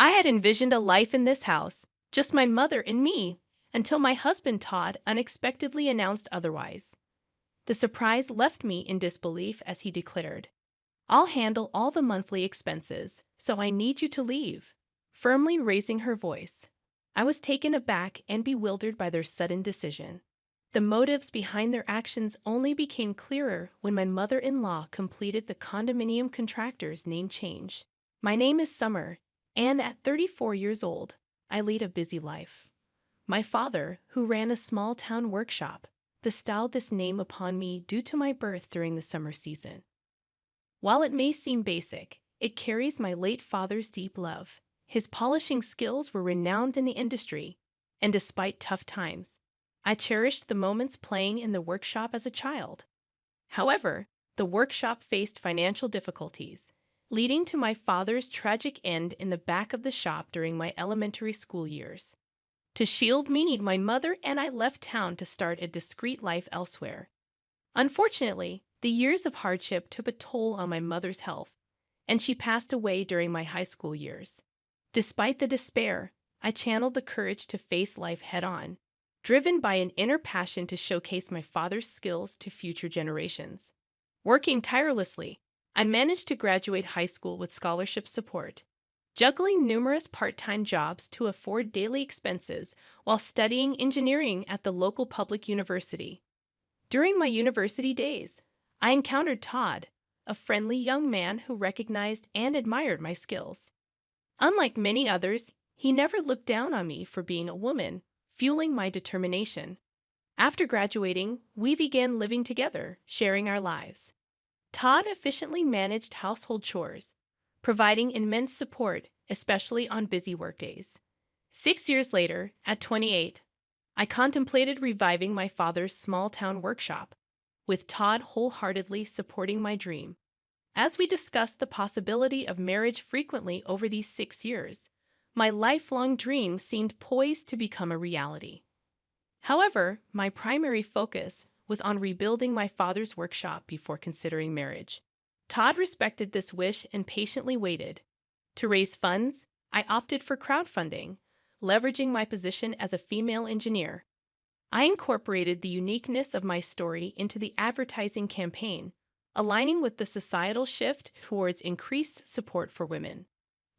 I had envisioned a life in this house, just my mother and me, until my husband Todd unexpectedly announced otherwise. The surprise left me in disbelief as he declared, "I'll handle all the monthly expenses, so I need you to leave," firmly raising her voice. I was taken aback and bewildered by their sudden decision. The motives behind their actions only became clearer when my mother-in-law completed the condominium contractor's name change. My name is Summer, and at 34 years old, I lead a busy life. My father, who ran a small-town workshop, bestowed this name upon me due to my birth during the summer season. While it may seem basic, it carries my late father's deep love. His polishing skills were renowned in the industry, and despite tough times, I cherished the moments playing in the workshop as a child. However, the workshop faced financial difficulties, leading to my father's tragic end in the back of the shop during my elementary school years. To shield me, my mother and I left town to start a discreet life elsewhere. Unfortunately, the years of hardship took a toll on my mother's health, and she passed away during my high school years. Despite the despair, I channeled the courage to face life head-on, driven by an inner passion to showcase my father's skills to future generations. Working tirelessly, I managed to graduate high school with scholarship support, juggling numerous part-time jobs to afford daily expenses while studying engineering at the local public university. During my university days, I encountered Todd, a friendly young man who recognized and admired my skills. Unlike many others, he never looked down on me for being a woman, fueling my determination. After graduating, we began living together, sharing our lives. Todd efficiently managed household chores, providing immense support, especially on busy workdays. 6 years later, at 28, I contemplated reviving my father's small-town workshop, with Todd wholeheartedly supporting my dream. As we discussed the possibility of marriage frequently over these 6 years, my lifelong dream seemed poised to become a reality. However, my primary focus was on rebuilding my father's workshop before considering marriage. Todd respected this wish and patiently waited. To raise funds, I opted for crowdfunding, leveraging my position as a female engineer. I incorporated the uniqueness of my story into the advertising campaign, aligning with the societal shift towards increased support for women.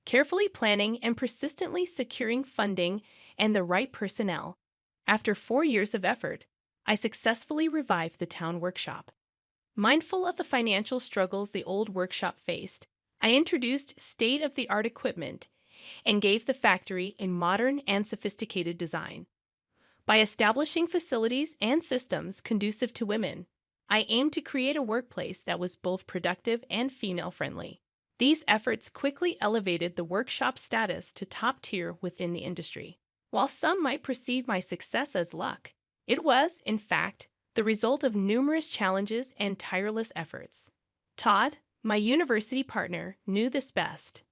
Carefully planning and persistently securing funding and the right personnel, after 4 years of effort, I successfully revived the town workshop. Mindful of the financial struggles the old workshop faced, I introduced state-of-the-art equipment and gave the factory a modern and sophisticated design. By establishing facilities and systems conducive to women, I aimed to create a workplace that was both productive and female-friendly. These efforts quickly elevated the workshop's status to top tier within the industry. While some might perceive my success as luck, it was, in fact, the result of numerous challenges and tireless efforts. Todd, my university partner, knew this best.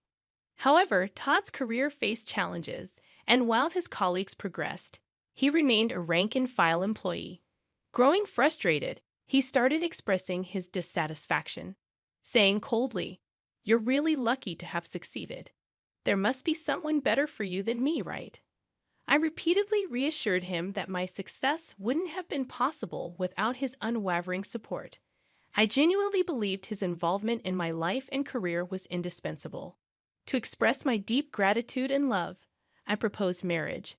However, Todd's career faced challenges, and while his colleagues progressed, he remained a rank-and-file employee. Growing frustrated, he started expressing his dissatisfaction, saying coldly, "You're really lucky to have succeeded. There must be someone better for you than me, right?" I repeatedly reassured him that my success wouldn't have been possible without his unwavering support. I genuinely believed his involvement in my life and career was indispensable. To express my deep gratitude and love, I proposed marriage.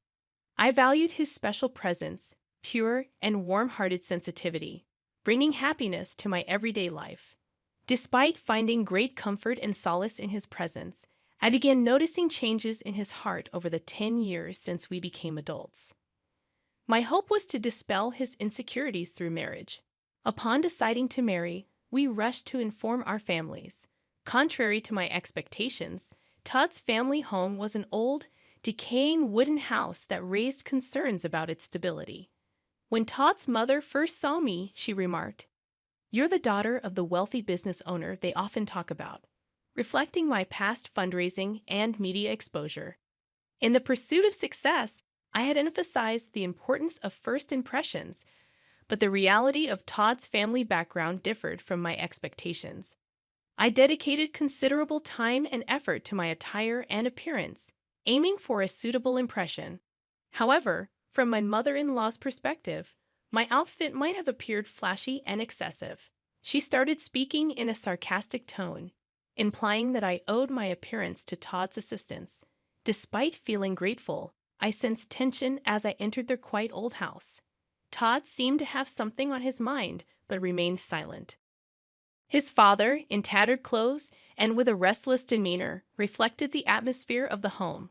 I valued his special presence, pure and warm-hearted sensitivity, bringing happiness to my everyday life. Despite finding great comfort and solace in his presence, I began noticing changes in his heart over the 10 years since we became adults. My hope was to dispel his insecurities through marriage. Upon deciding to marry, we rushed to inform our families. Contrary to my expectations, Todd's family home was an old, decaying wooden house that raised concerns about its stability. When Todd's mother first saw me, she remarked, "You're the daughter of the wealthy business owner they often talk about," reflecting my past fundraising and media exposure. In the pursuit of success, I had emphasized the importance of first impressions, but the reality of Todd's family background differed from my expectations. I dedicated considerable time and effort to my attire and appearance, aiming for a suitable impression. However, from my mother-in-law's perspective, my outfit might have appeared flashy and excessive. She started speaking in a sarcastic tone, implying that I owed my appearance to Todd's assistance. Despite feeling grateful, I sensed tension as I entered their quiet old house. Todd seemed to have something on his mind, but remained silent. His father, in tattered clothes and with a restless demeanor, reflected the atmosphere of the home.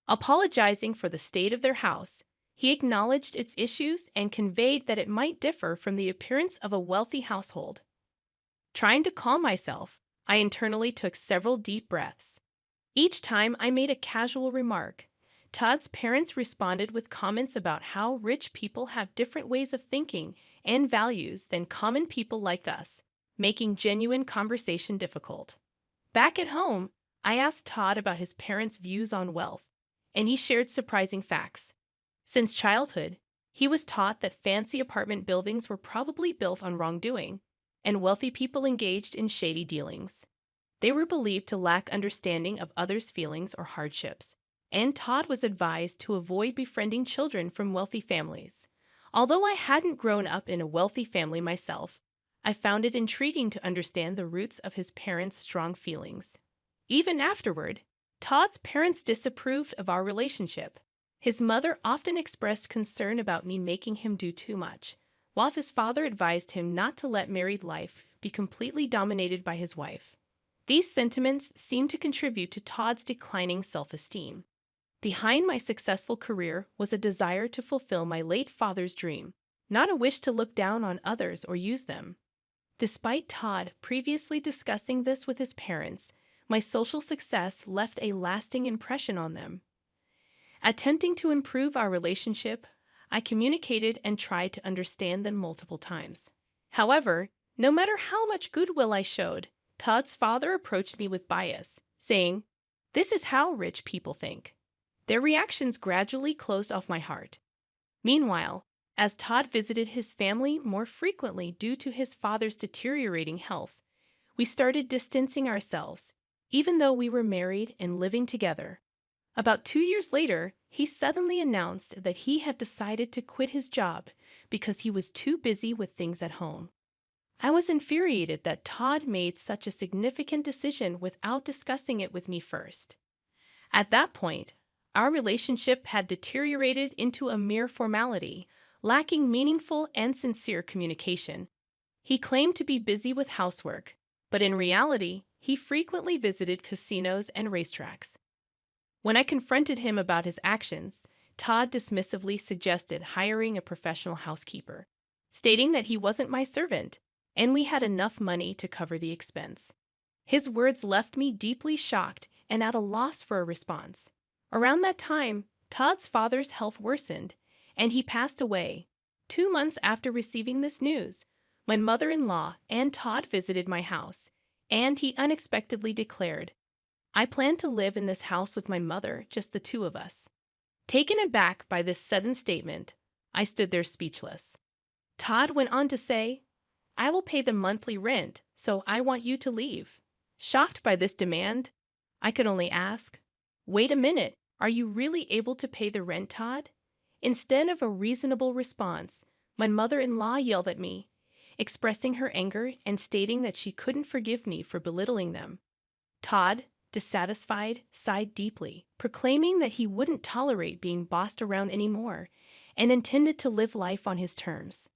Apologizing for the state of their house, he acknowledged its issues and conveyed that it might differ from the appearance of a wealthy household. Trying to calm myself, I internally took several deep breaths. Each time I made a casual remark, Todd's parents responded with comments about how rich people have different ways of thinking and values than common people like us, making genuine conversation difficult. Back at home, I asked Todd about his parents' views on wealth, and he shared surprising facts. Since childhood, he was taught that fancy apartment buildings were probably built on wrongdoing, and wealthy people engaged in shady dealings. They were believed to lack understanding of others' feelings or hardships, and Todd was advised to avoid befriending children from wealthy families. Although I hadn't grown up in a wealthy family myself, I found it intriguing to understand the roots of his parents' strong feelings. Even afterward, Todd's parents disapproved of our relationship. His mother often expressed concern about me making him do too much, while his father advised him not to let married life be completely dominated by his wife. These sentiments seemed to contribute to Todd's declining self-esteem. Behind my successful career was a desire to fulfill my late father's dream, not a wish to look down on others or use them. Despite Todd previously discussing this with his parents, my social success left a lasting impression on them. Attempting to improve our relationship, I communicated and tried to understand them multiple times. However, no matter how much goodwill I showed, Todd's father approached me with bias, saying, "This is how rich people think." Their reactions gradually closed off my heart. Meanwhile, as Todd visited his family more frequently due to his father's deteriorating health, we started distancing ourselves, even though we were married and living together. About 2 years later, he suddenly announced that he had decided to quit his job because he was too busy with things at home. I was infuriated that Todd made such a significant decision without discussing it with me first. At that point, our relationship had deteriorated into a mere formality, lacking meaningful and sincere communication. He claimed to be busy with housework, but in reality, he frequently visited casinos and racetracks. When I confronted him about his actions, Todd dismissively suggested hiring a professional housekeeper, stating that he wasn't my servant, and we had enough money to cover the expense. His words left me deeply shocked and at a loss for a response. Around that time, Todd's father's health worsened, and he passed away. 2 months after receiving this news, my mother-in-law and Todd visited my house, and he unexpectedly declared, "I plan to live in this house with my mother, just the two of us." Taken aback by this sudden statement, I stood there speechless. Todd went on to say, "I will pay the monthly rent, so I want you to leave." Shocked by this demand, I could only ask, "Wait a minute, are you really able to pay the rent, Todd?" Instead of a reasonable response, my mother-in-law yelled at me, expressing her anger and stating that she couldn't forgive me for belittling them. Todd, dissatisfied, sighed deeply, proclaiming that he wouldn't tolerate being bossed around anymore and intended to live life on his terms.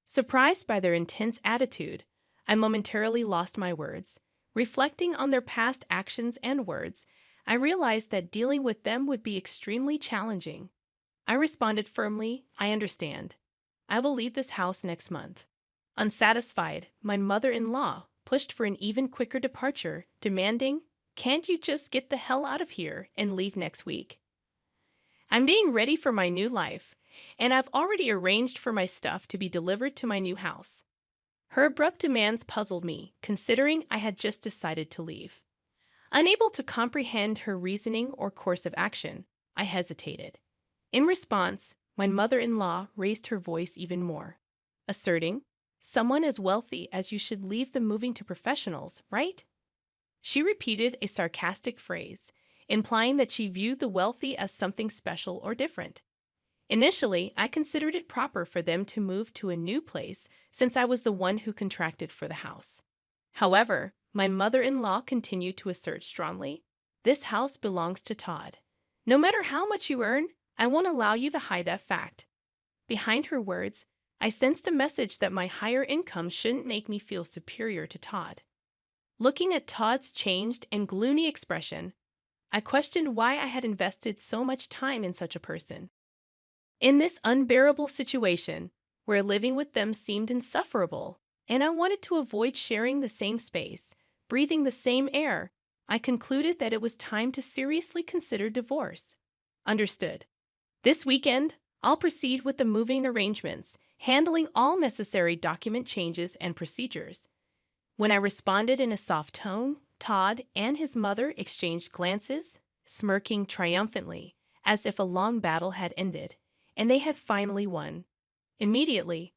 Surprised by their intense attitude, I momentarily lost my words. Reflecting on their past actions and words, I realized that dealing with them would be extremely challenging. I responded firmly, "I understand. I will leave this house next month." Unsatisfied, my mother-in-law pushed for an even quicker departure, demanding, "Can't you just get the hell out of here and leave next week?" I'm being ready for my new life, and I've already arranged for my stuff to be delivered to my new house. Her abrupt demands puzzled me, considering I had just decided to leave. Unable to comprehend her reasoning or course of action, I hesitated. In response, my mother-in-law raised her voice even more, asserting, "Someone as wealthy as you should leave them moving to professionals, right?" She repeated a sarcastic phrase, implying that she viewed the wealthy as something special or different. Initially, I considered it proper for them to move to a new place since I was the one who contracted for the house. However, my mother-in-law continued to assert strongly, "This house belongs to Todd. No matter how much you earn, I won't allow you to hide that fact." Behind her words, I sensed a message that my higher income shouldn't make me feel superior to Todd. Looking at Todd's changed and gloomy expression, I questioned why I had invested so much time in such a person. In this unbearable situation, where living with them seemed insufferable, and I wanted to avoid sharing the same space, breathing the same air, I concluded that it was time to seriously consider divorce. Understood. This weekend, I'll proceed with the moving arrangements, handling all necessary document changes and procedures. When I responded in a soft tone, Todd and his mother exchanged glances, smirking triumphantly, as if a long battle had ended, and they had finally won. Immediately,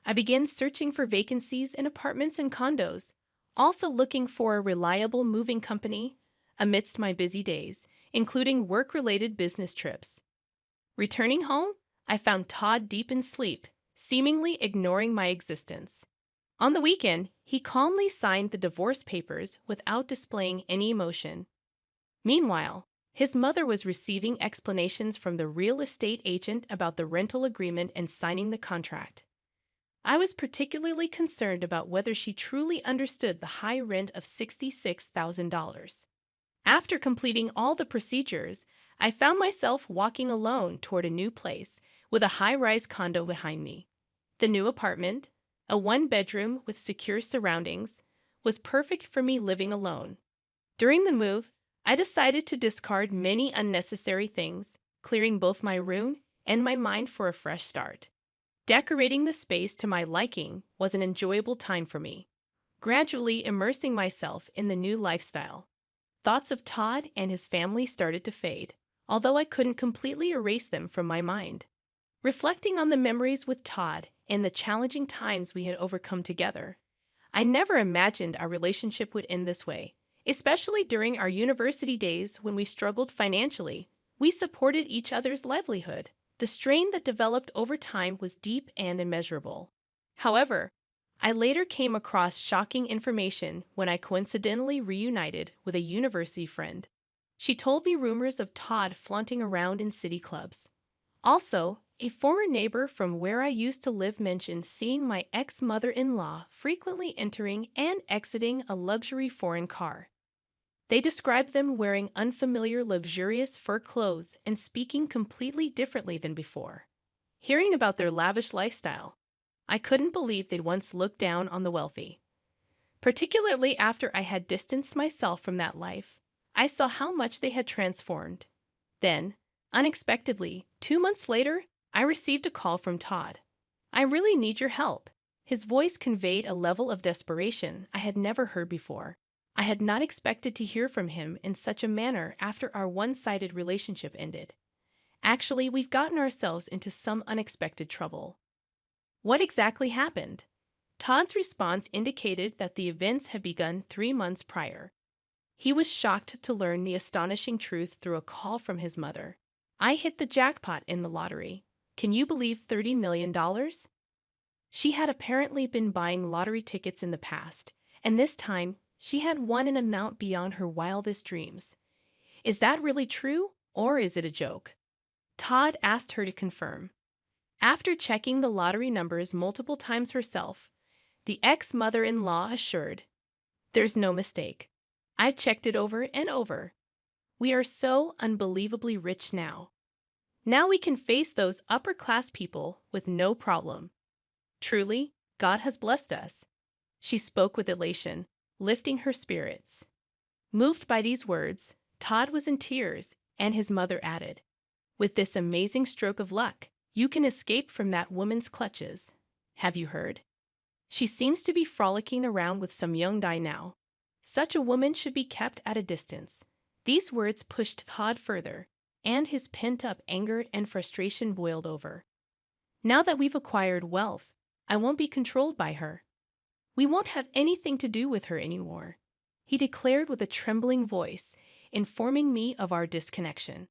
I began searching for vacancies in apartments and condos, also looking for a reliable moving company amidst my busy days, including work-related business trips. Returning home, I found Todd deep in sleep, seemingly ignoring my existence. On the weekend, he calmly signed the divorce papers without displaying any emotion. Meanwhile, his mother was receiving explanations from the real estate agent about the rental agreement and signing the contract. I was particularly concerned about whether she truly understood the high rent of $66,000. After completing all the procedures, I found myself walking alone toward a new place with a high-rise condo behind me. The new apartment, a one-bedroom with secure surroundings, was perfect for me living alone. During the move, I decided to discard many unnecessary things, clearing both my room and my mind for a fresh start. Decorating the space to my liking was an enjoyable time for me, gradually immersing myself in the new lifestyle. Thoughts of Todd and his family started to fade, although I couldn't completely erase them from my mind. Reflecting on the memories with Todd and the challenging times we had overcome together, I never imagined our relationship would end this way, especially during our university days when we struggled financially. We supported each other's livelihood. The strain that developed over time was deep and immeasurable. However, I later came across shocking information when I coincidentally reunited with a university friend. She told me rumors of Todd flaunting around in city clubs. Also, a former neighbor from where I used to live mentioned seeing my ex-mother-in-law frequently entering and exiting a luxury foreign car. They described them wearing unfamiliar luxurious fur clothes and speaking completely differently than before. Hearing about their lavish lifestyle, I couldn't believe they'd once looked down on the wealthy. Particularly after I had distanced myself from that life, I saw how much they had transformed. Then, unexpectedly, 2 months later, I received a call from Todd. "I really need your help." His voice conveyed a level of desperation I had never heard before. I had not expected to hear from him in such a manner after our one-sided relationship ended. Actually, we've gotten ourselves into some unexpected trouble. What exactly happened? Todd's response indicated that the events had begun 3 months prior. He was shocked to learn the astonishing truth through a call from his mother. "I hit the jackpot in the lottery. Can you believe $30 million? She had apparently been buying lottery tickets in the past, and this time she had won an amount beyond her wildest dreams. Is that really true, or is it a joke?" Todd asked her to confirm. After checking the lottery numbers multiple times herself, the ex-mother-in-law assured, "There's no mistake. I've checked it over and over. We are so unbelievably rich now. Now we can face those upper-class people with no problem. Truly, God has blessed us." She spoke with elation, lifting her spirits. Moved by these words, Todd was in tears, and his mother added, "With this amazing stroke of luck, you can escape from that woman's clutches. Have you heard? She seems to be frolicking around with some young guy now. Such a woman should be kept at a distance." These words pushed Todd further, and his pent-up anger and frustration boiled over. "Now that we've acquired wealth, I won't be controlled by her. We won't have anything to do with her anymore," he declared with a trembling voice, informing me of our disconnection.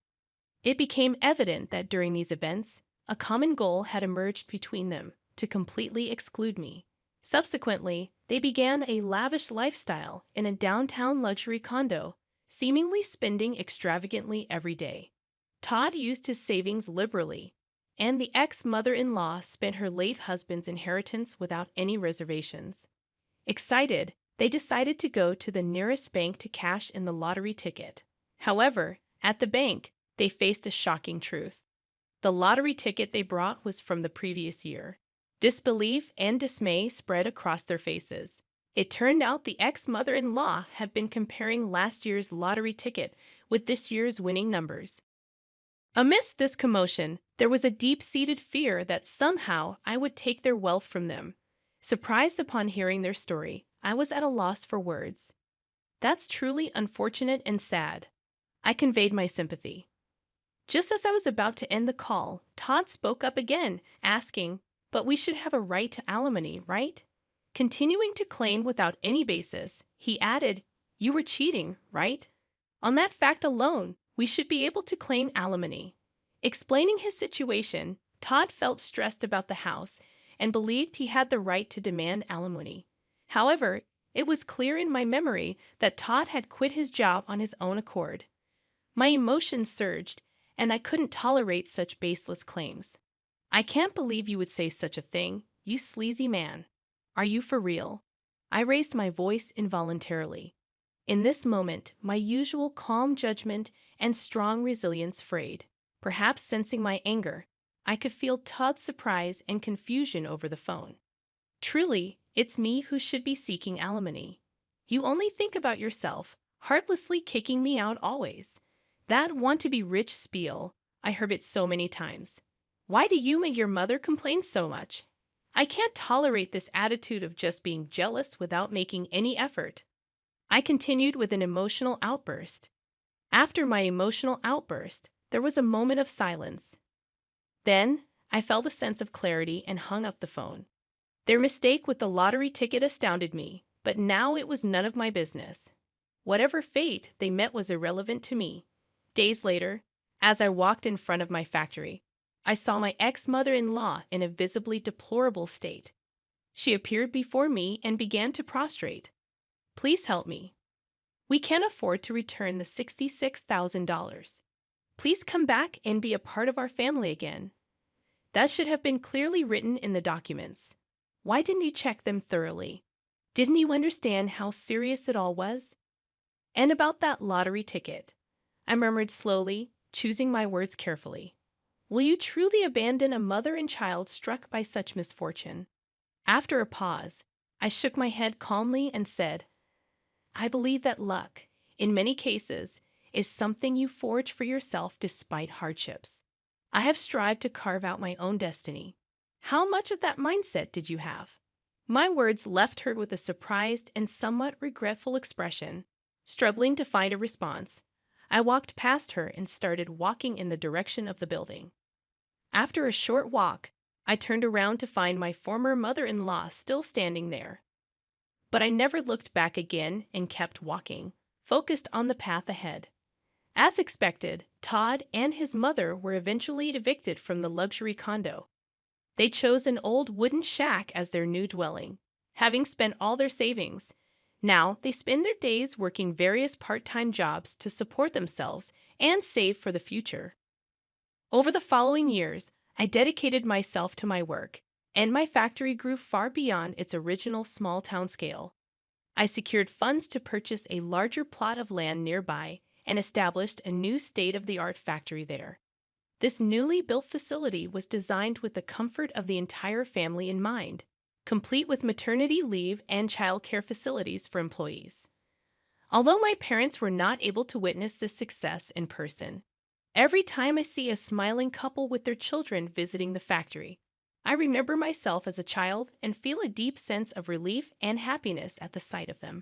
It became evident that during these events, a common goal had emerged between them to completely exclude me. Subsequently, they began a lavish lifestyle in a downtown luxury condo, seemingly spending extravagantly every day. Todd used his savings liberally, and the ex-mother-in-law spent her late husband's inheritance without any reservations. Excited, they decided to go to the nearest bank to cash in the lottery ticket. However, at the bank, they faced a shocking truth. The lottery ticket they brought was from the previous year. Disbelief and dismay spread across their faces. It turned out the ex-mother-in-law had been comparing last year's lottery ticket with this year's winning numbers. Amidst this commotion, there was a deep-seated fear that somehow I would take their wealth from them. Surprised upon hearing their story, I was at a loss for words. "That's truly unfortunate and sad." I conveyed my sympathy. Just as I was about to end the call, Todd spoke up again, asking, "But we should have a right to alimony, right?" Continuing to claim without any basis, he added, "You were cheating, right? On that fact alone, we should be able to claim alimony." Explaining his situation, Todd felt stressed about the house and believed he had the right to demand alimony. However, it was clear in my memory that Todd had quit his job on his own accord. My emotions surged, and I couldn't tolerate such baseless claims. "I can't believe you would say such a thing, you sleazy man. Are you for real?" I raised my voice involuntarily. In this moment, my usual calm judgment and strong resilience frayed. Perhaps sensing my anger, I could feel Todd's surprise and confusion over the phone. "Truly, it's me who should be seeking alimony. You only think about yourself, heartlessly kicking me out always. That want-to-be-rich spiel, I heard it so many times. Why do you and your mother complain so much? I can't tolerate this attitude of just being jealous without making any effort." I continued with an emotional outburst. After my emotional outburst, there was a moment of silence. Then, I felt a sense of clarity and hung up the phone. Their mistake with the lottery ticket astounded me, but now it was none of my business. Whatever fate they met was irrelevant to me. Days later, as I walked in front of my factory, I saw my ex-mother-in-law in a visibly deplorable state. She appeared before me and began to prostrate. "Please help me. We can't afford to return the $66,000. Please come back and be a part of our family again." That should have been clearly written in the documents. Why didn't you check them thoroughly? Didn't you understand how serious it all was? "And about that lottery ticket," I murmured slowly, choosing my words carefully. "Will you truly abandon a mother and child struck by such misfortune?" After a pause, I shook my head calmly and said, "I believe that luck, in many cases, is something you forge for yourself despite hardships. I have strived to carve out my own destiny. How much of that mindset did you have?" My words left her with a surprised and somewhat regretful expression. Struggling to find a response, I walked past her and started walking in the direction of the building. After a short walk, I turned around to find my former mother-in-law still standing there. But I never looked back again and kept walking, focused on the path ahead. As expected, Todd and his mother were eventually evicted from the luxury condo. They chose an old wooden shack as their new dwelling, having spent all their savings. Now they spend their days working various part-time jobs to support themselves and save for the future. Over the following years, I dedicated myself to my work, and my factory grew far beyond its original small-town scale. I secured funds to purchase a larger plot of land nearby and established a new state-of-the-art factory there. This newly built facility was designed with the comfort of the entire family in mind, complete with maternity leave and childcare facilities for employees. Although my parents were not able to witness this success in person, every time I see a smiling couple with their children visiting the factory, I remember myself as a child and feel a deep sense of relief and happiness at the sight of them.